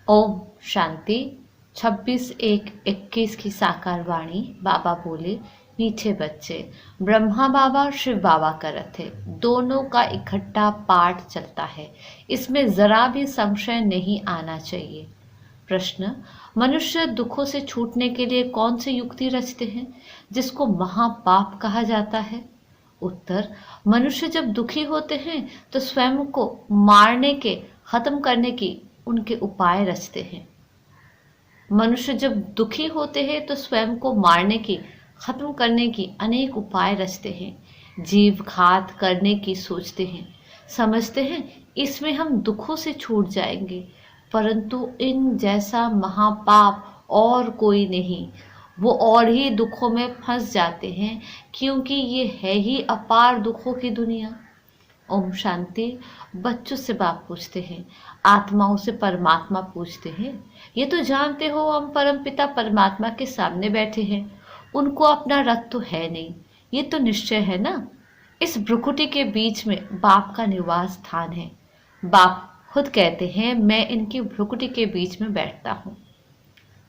ओम शांति। 26/1/21 की साकार वाणी। बाबा बोले, मीठे बच्चे, ब्रह्मा बाबा और शिव बाबा का रथ है। दोनों का इकट्ठा पाठ चलता है, इसमें जरा भी संशय नहीं आना चाहिए। प्रश्न, मनुष्य दुखों से छूटने के लिए कौन सी युक्ति रचते हैं जिसको महापाप कहा जाता है? उत्तर, मनुष्य जब दुखी होते हैं तो स्वयं को मारने के, खत्म करने की उनके उपाय रचते हैं। मनुष्य जब दुखी होते हैं तो स्वयं को मारने की, खत्म करने की अनेक उपाय रचते हैं। जीव घात करने की सोचते हैं, समझते हैं इसमें हम दुखों से छूट जाएंगे, परंतु इन जैसा महापाप और कोई नहीं। वो और ही दुखों में फंस जाते हैं, क्योंकि ये है ही अपार दुखों की दुनिया। ओम शांति। बच्चों से बाप पूछते हैं, आत्माओं से परमात्मा पूछते हैं, ये तो जानते हो हम परमपिता परमात्मा के सामने बैठे हैं, उनको अपना रथ तो है नहीं, ये तो निश्चय है ना। इस भ्रुकुटी के बीच में बाप का निवास स्थान है। बाप खुद कहते हैं, मैं इनकी भ्रुकुटी के बीच में बैठता हूँ,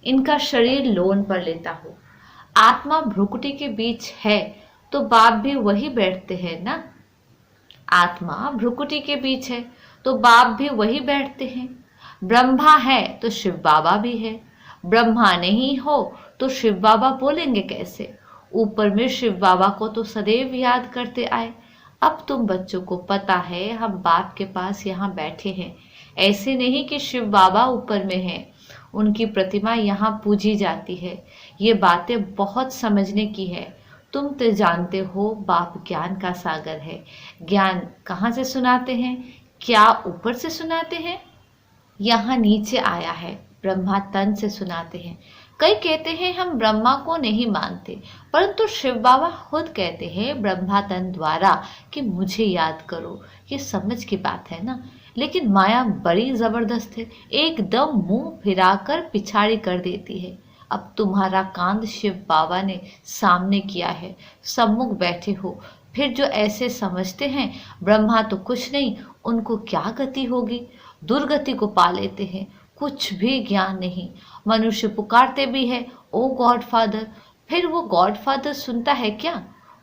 इनका शरीर लोन पर लेता हूँ। आत्मा भ्रुकुटी के बीच है तो बाप भी वही बैठते हैं ना। आत्मा भ्रुकुटी के बीच है तो बाप भी वही बैठते हैं। ब्रह्मा है तो शिव बाबा भी है, ब्रह्मा नहीं हो तो शिव बाबा बोलेंगे कैसे? ऊपर में शिव बाबा को तो सदैव याद करते आए। अब तुम बच्चों को पता है हम बाप के पास यहाँ बैठे हैं, ऐसे नहीं कि शिव बाबा ऊपर में है, उनकी प्रतिमा यहाँ पूजी जाती है। ये बातें बहुत समझने की है। तुम तो जानते हो बाप ज्ञान का सागर है। ज्ञान कहाँ से सुनाते हैं? क्या ऊपर से सुनाते हैं? यहाँ नीचे आया है, ब्रह्मा तन से सुनाते हैं। कई कहते हैं हम ब्रह्मा को नहीं मानते, परंतु शिव बाबा खुद कहते हैं ब्रह्मा तन द्वारा कि मुझे याद करो। ये समझ की बात है ना। लेकिन माया बड़ी जबरदस्त है, एकदम मुंह फिराकर पिछाड़ी कर देती है। अब तुम्हारा कांद शिव बाबा ने सामने किया है, सम्मुख बैठे हो, फिर जो ऐसे समझते हैं ब्रह्मा तो कुछ नहीं, उनको क्या गति होगी, दुर्गति को पा लेते हैं। कुछ भी ज्ञान नहीं। मनुष्य पुकारते भी है, ओ गॉड फादर, फिर वो गॉड फादर सुनता है क्या?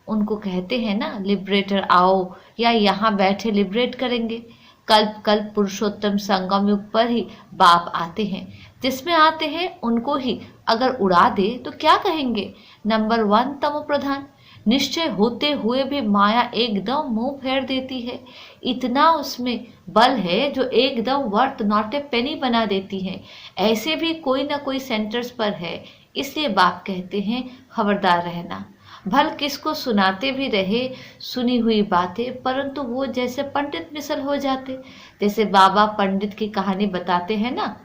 उनको कहते हैं ना, लिबरेटर आओ, या यहाँ बैठे लिबरेट करेंगे। कल्प कल्प पुरुषोत्तम संगम युग पर ही बाप आते हैं, जिसमें आते हैं उनको ही अगर उड़ा दे तो क्या कहेंगे? नंबर 1 तमो प्रधान। निश्चय होते हुए भी माया एकदम मुंह फेर देती है। इतना उसमें बल है जो एकदम वर्थ नॉट ए पेनी बना देती है। ऐसे भी कोई ना कोई सेंटर्स पर है, इसलिए बाप कहते हैं खबरदार रहना। भल किसको सुनाते भी रहे सुनी हुई बातें, परंतु वो जैसे पंडित मिसल हो जाते। जैसे बाबा पंडित की कहानी बताते हैं ना,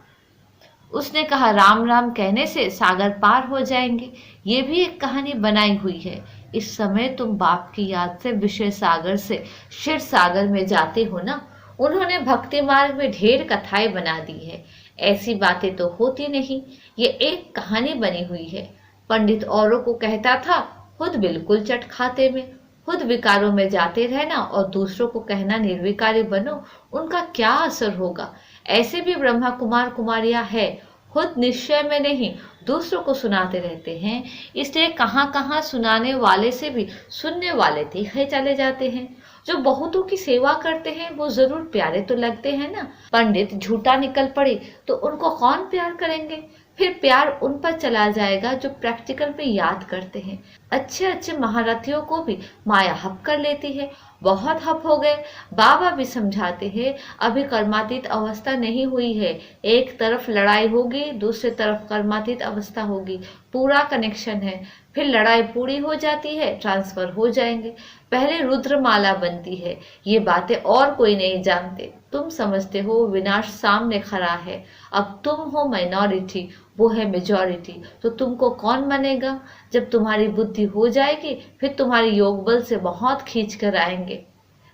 उसने कहा राम राम कहने से सागर पार हो जाएंगे। ये भी एक कहानी बनाई हुई है। इस समय तुम बाप की याद से विषय सागर से क्षीर सागर में जाते हो ना। उन्होंने भक्ति मार्ग में ढेर कथाएं बना दी है, ऐसी बातें तो होती नहीं, ये एक कहानी बनी हुई है। पंडित औरों को कहता था, खुद बिल्कुल चट खाते में, खुद विकारों में जाते रहना और दूसरों को कहना निर्विकारी बनो, उनका क्या असर होगा? ऐसे भी ब्रह्मा कुमार कुमारियां है, खुद निश्चय में नहीं, दूसरों को सुनाते रहते हैं। इसलिए कहाँ कहाँ सुनाने वाले से भी सुनने वाले तीखे चले जाते हैं। जो बहुतों की सेवा करते हैं वो जरूर प्यारे तो लगते हैं ना। पंडित झूठा निकल पड़े तो उनको कौन प्यार करेंगे? फिर प्यार उन पर चला जाएगा जो प्रैक्टिकल में याद करते हैं। अच्छे अच्छे महारथियों को भी माया हप कर लेती है, बहुत हप हो गए। बाबा भी समझाते हैं अभी कर्मातीत अवस्था नहीं हुई है। एक तरफ लड़ाई होगी, दूसरी तरफ कर्मातीत अवस्था होगी, पूरा कनेक्शन है। फिर लड़ाई पूरी हो जाती है, ट्रांसफर हो जाएंगे। पहले रुद्रमाला बनती है। ये बातें और कोई नहीं जानते। तुम समझते हो विनाश सामने खड़ा है। अब तुम हो माइनॉरिटी, वो है मेजॉरिटी, तो तुमको कौन मानेगा? जब तुम्हारी बुद्धि हो जाएगी फिर तुम्हारी योग बल से बहुत खींच कर आएंगे।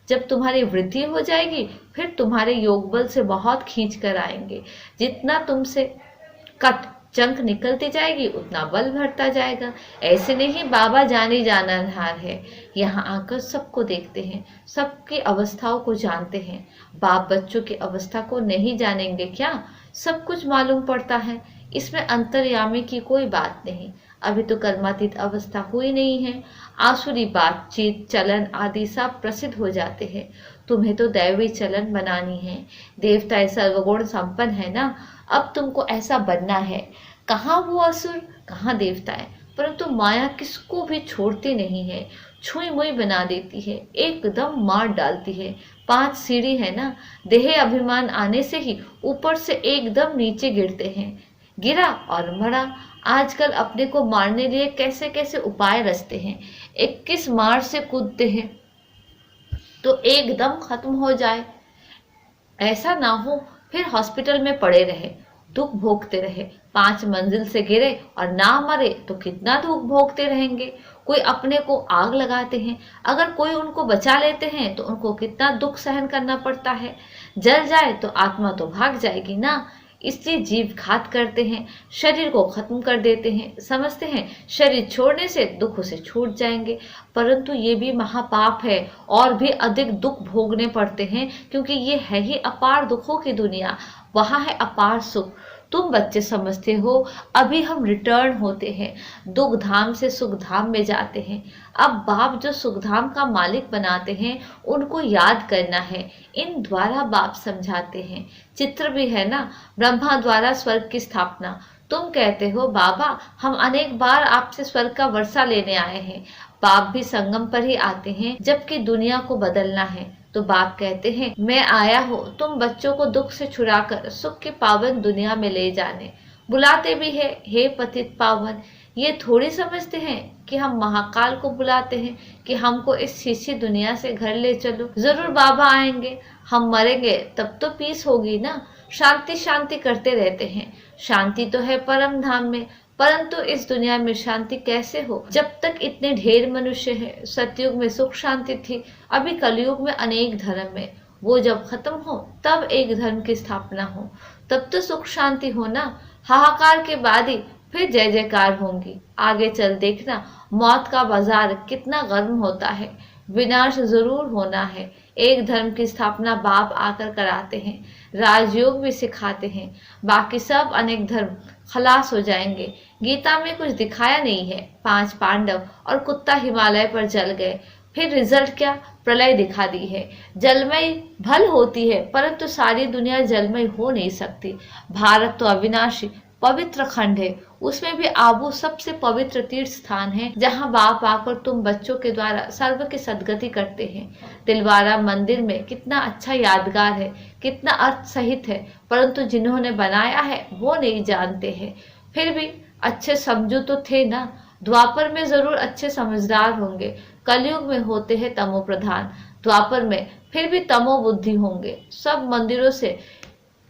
जब तुम्हारी वृद्धि हो जाएगी फिर तुम्हारे योग बल से बहुत खींच कर आएंगे। जितना तुमसे कट चंक निकलती जाएगी उतना बल भरता जाएगा। ऐसे नहीं बाबा जाने जानहार है, यहाँ आकर सबको देखते हैं, सबकी अवस्थाओं को जानते हैं। बाप बच्चों की अवस्था को नहीं जानेंगे क्या? सब कुछ मालूम पड़ता है। इसमें अंतर्यामी की कोई बात नहीं। अभी तो कर्मातीत अवस्था हुई नहीं है। आसुरी बातचीत, चलन आदि सब प्रसिद्ध हो जाते हैं। तुम्हें तो दैवी चलन बनानी है। देवता सर्वगुण संपन्न है ना, अब तुमको ऐसा बनना है। कहाँ वो असुर, कहाँ देवता है, परंतु माया किसको भी छोड़ती नहीं है। छुई मुई बना देती है, एकदम मार डालती है। 5 सीढ़ी है ना, देह अभिमान आने से ही ऊपर से एकदम नीचे गिरते हैं। गिरा और मरा। आजकल अपने को मारने लिए कैसे कैसे उपाय रचते हैं। 21 मार से कूदते हैं तो एकदम खत्म हो जाए। ऐसा ना हो फिर हॉस्पिटल में पड़े रहे, दुख भोगते रहे। 5 मंजिल से गिरे और ना मरे तो कितना दुख भोगते रहेंगे। कोई अपने को आग लगाते हैं, अगर कोई उनको बचा लेते हैं तो उनको कितना दुख सहन करना पड़ता है। जल जाए तो आत्मा तो भाग जाएगी ना। इसलिए जीव घात करते हैं, शरीर को खत्म कर देते हैं। समझते हैं शरीर छोड़ने से दुख उसे छूट जाएंगे, परंतु ये भी महापाप है और भी अधिक दुख भोगने पड़ते हैं, क्योंकि ये है ही अपार दुखों की दुनिया। वहाँ है अपार सुख। तुम बच्चे समझते हो अभी हम रिटर्न होते हैं, दुख धाम से सुख धाम में जाते हैं। अब बाप जो सुख धाम का मालिक बनाते हैं उनको याद करना है। इन द्वारा बाप समझाते हैं। चित्र भी है ना, ब्रह्मा द्वारा स्वर्ग की स्थापना। तुम कहते हो बाबा हम अनेक बार आपसे स्वर्ग का वर्षा लेने आए हैं। बाप भी संगम पर ही आते हैं जबकि दुनिया को बदलना है। तो बाप कहते हैं मैं आया हूँ तुम बच्चों को दुख से छुड़ाकर सुख की पावन दुनिया में ले जाने। बुलाते भी है हे पतित पावन। ये थोड़ी समझते हैं कि हम महाकाल को बुलाते हैं कि हमको इस शीशी दुनिया से घर ले चलो। जरूर बाबा आएंगे, हम मरेंगे तब तो पीस होगी ना। शांति शांति करते रहते हैं। शांति तो है परम धाम में, परंतु इस दुनिया में शांति कैसे हो जब तक इतने ढेर मनुष्य हैं। सतयुग में सुख शांति थी, अभी कलयुग में अनेक धर्म है। वो जब खत्म हो तब एक धर्म की स्थापना हो, तब तो सुख शांति हो ना। हाहाकार के बाद ही फिर जय जयकार होंगी। आगे चल देखना मौत का बाजार कितना गर्म होता है। विनाश जरूर होना है। एक धर्म की स्थापना बाप आकर कराते हैं, राजयोग भी सिखाते हैं। बाकी सब अनेक धर्म खलास हो जाएंगे। गीता में कुछ दिखाया नहीं है। 5 पांडव और कुत्ता हिमालय पर जल गए, फिर रिजल्ट क्या, प्रलय दिखा दी है। जलमय भल होती है परंतु सारी दुनिया जलमय हो नहीं सकती। भारत तो अविनाशी पवित्र खंड है, उसमें भी आबू सबसे पवित्र तीर्थ स्थान है जहाँ बाप आकर तुम बच्चों के द्वारा सर्व की सदगति करते हैं। दिलवारा मंदिर में कितना अच्छा यादगार है, कितना अर्थ सहित है, परंतु जिन्होंने बनाया है वो नहीं जानते हैं। फिर भी अच्छे समझो तो थे ना। द्वापर में जरूर अच्छे समझदार होंगे, कलयुग में होते हैं तमो प्रधान। द्वापर में फिर भी तमो बुद्धि होंगे। सब मंदिरों से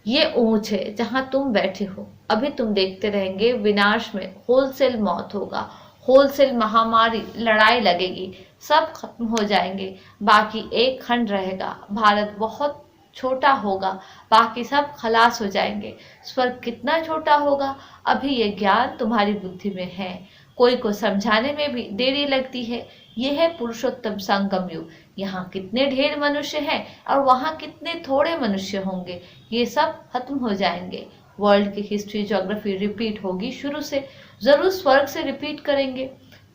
ये ऊंच है जहां तुम बैठे हो। अभी तुम देखते रहेंगे विनाश में होलसेल मौत होगा, होलसेल महामारी, लड़ाई लगेगी, सब खत्म हो जाएंगे। बाकी एक खंड रहेगा। भारत बहुत छोटा होगा, बाकी सब खलास हो जाएंगे। स्वर्ग कितना छोटा होगा, अभी ये ज्ञान तुम्हारी बुद्धि में है। कोई को समझाने में भी देरी लगती है। यह है पुरुषोत्तम संगम युग। यहाँ कितने ढेर मनुष्य हैं और वहाँ कितने थोड़े मनुष्य होंगे, ये सब खत्म हो जाएंगे। वर्ल्ड की हिस्ट्री ज्योग्राफी रिपीट होगी शुरू से। जरूर स्वर्ग से रिपीट करेंगे,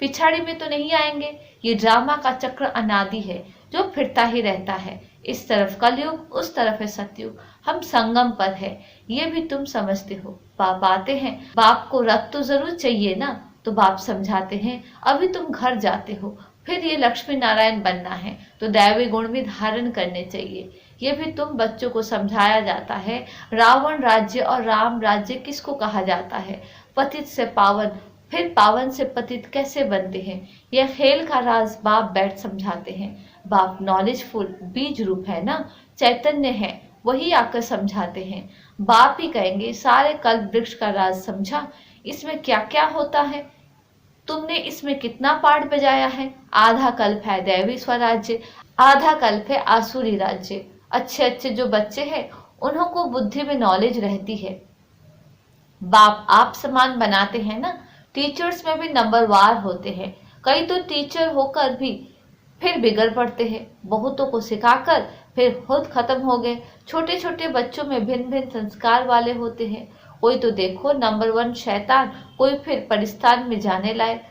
पिछाड़ी में तो नहीं आएंगे। ये ड्रामा का चक्र अनादि है जो फिरता ही रहता है। इस तरफ कलयुग, उस तरफ है सतयुग। हम संगम पर है, ये भी तुम समझते हो। बाप आते हैं, बाप को रथ तो जरूर चाहिए ना, तो बाप समझाते हैं अभी तुम घर जाते हो, फिर ये लक्ष्मी नारायण बनना है तो दैवी गुण भी धारण करने चाहिए। ये भी तुम बच्चों को समझाया जाता है। रावण राज्य और राम राज्य किसको कहा जाता है? पतित से पावन, फिर पावन से पतित कैसे बनते हैं, यह खेल का राज बाप बैठ समझाते हैं। बाप नॉलेजफुल बीज रूप है ना, चैतन्य है, वही आकर समझाते हैं। बाप ही कहेंगे सारे कल्प वृक्ष का राज समझा, इसमें क्या क्या होता है, तुमने इसमें कितना पाठ बजाया है। आधा कल्प है दैवी स्वराज्य, आधा कल्प है आसुरी राज्य। अच्छे अच्छे जो बच्चे हैं उन्हों को बुद्धि में नॉलेज रहती है। बाप आप समान बनाते हैं ना। टीचर्स में भी नंबरवार होते हैं। कई तो टीचर होकर भी फिर बिगड़ पड़ते हैं। बहुतों को सिखाकर फिर खुद खत्म हो गए। छोटे छोटे बच्चों में भिन्न भिन्न संस्कार वाले होते हैं। कोई तो देखो नंबर 1 शैतान, कोई फिर परिस्तान में जाने लायक,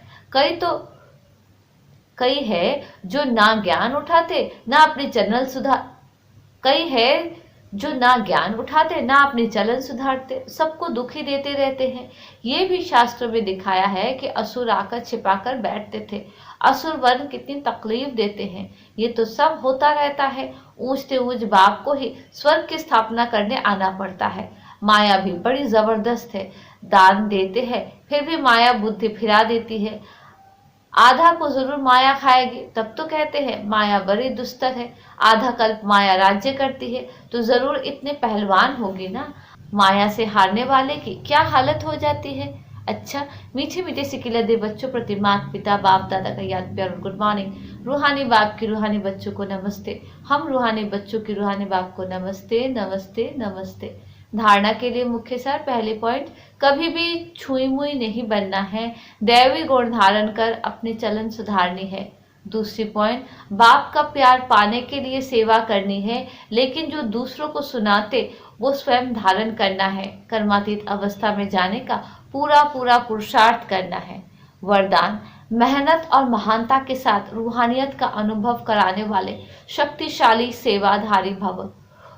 कई है जो ना ज्ञान उठाते ना अपनी चलन सुधार कई है जो ना ज्ञान उठाते ना अपनी चलन सुधारते, सबको दुखी देते रहते हैं। ये भी शास्त्रों में दिखाया है कि असुर आकर छिपाकर बैठते थे। असुर वर्ण कितनी तकलीफ देते हैं। ये तो सब होता रहता है। ऊंचते ऊंच बाप को ही स्वर्ग की स्थापना करने आना पड़ता है। माया भी बड़ी जबरदस्त है। दान देते हैं फिर भी माया बुद्धि फिरा देती है। आधा को जरूर माया खाएगी, तब तो कहते हैं माया बड़ी दुस्तर है। आधा कल्प माया राज्य करती है तो जरूर इतने पहलवान होगी ना। माया से हारने वाले की क्या हालत हो जाती है। अच्छा, मीठे मीठे सिकिले दे बच्चों प्रति माता पिता बाप दादा का याद प्यार और गुड मॉर्निंग। रूहानी बाप की रूहानी बच्चों को नमस्ते। हम रूहानी बच्चों की रूहानी बाप को नमस्ते नमस्ते नमस्ते। धारणा के लिए मुख्य सार, पहले पॉइंट, कभी भी छुई मुई नहीं बनना है। दैवी गुण धारण कर अपने चलन सुधारनी है। दूसरी पॉइंट, बाप का प्यार पाने के लिए सेवा करनी है, लेकिन जो दूसरों को सुनाते वो स्वयं धारण करना है। कर्मातीत अवस्था में जाने का पूरा पूरा पुरुषार्थ करना है। वरदान, मेहनत और महानता के साथ रूहानियत का अनुभव कराने वाले शक्तिशाली सेवाधारी भव।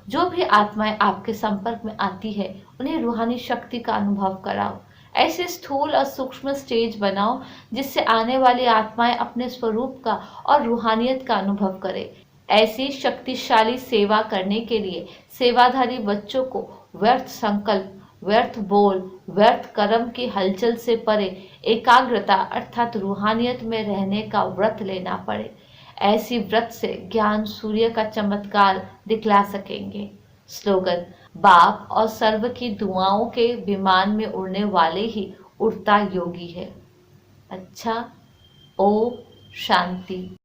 जो भी आत्माएं आपके संपर्क में आती है उन्हें रूहानी शक्ति का अनुभव कराओ। ऐसे स्थूल और सूक्ष्म स्टेज बनाओ जिससे आने वाली आत्माएं अपने स्वरूप का और रूहानियत का अनुभव करें। ऐसी शक्तिशाली सेवा करने के लिए सेवाधारी बच्चों को व्यर्थ संकल्प, व्यर्थ बोल, व्यर्थ कर्म की हलचल से परे एकाग्रता अर्थात रूहानियत में रहने का व्रत लेना पड़े। ऐसी व्रत से ज्ञान सूर्य का चमत्कार दिखला सकेंगे। स्लोगन, बाप और सर्व की दुआओं के विमान में उड़ने वाले ही उड़ता योगी है। अच्छा, ओम शांति।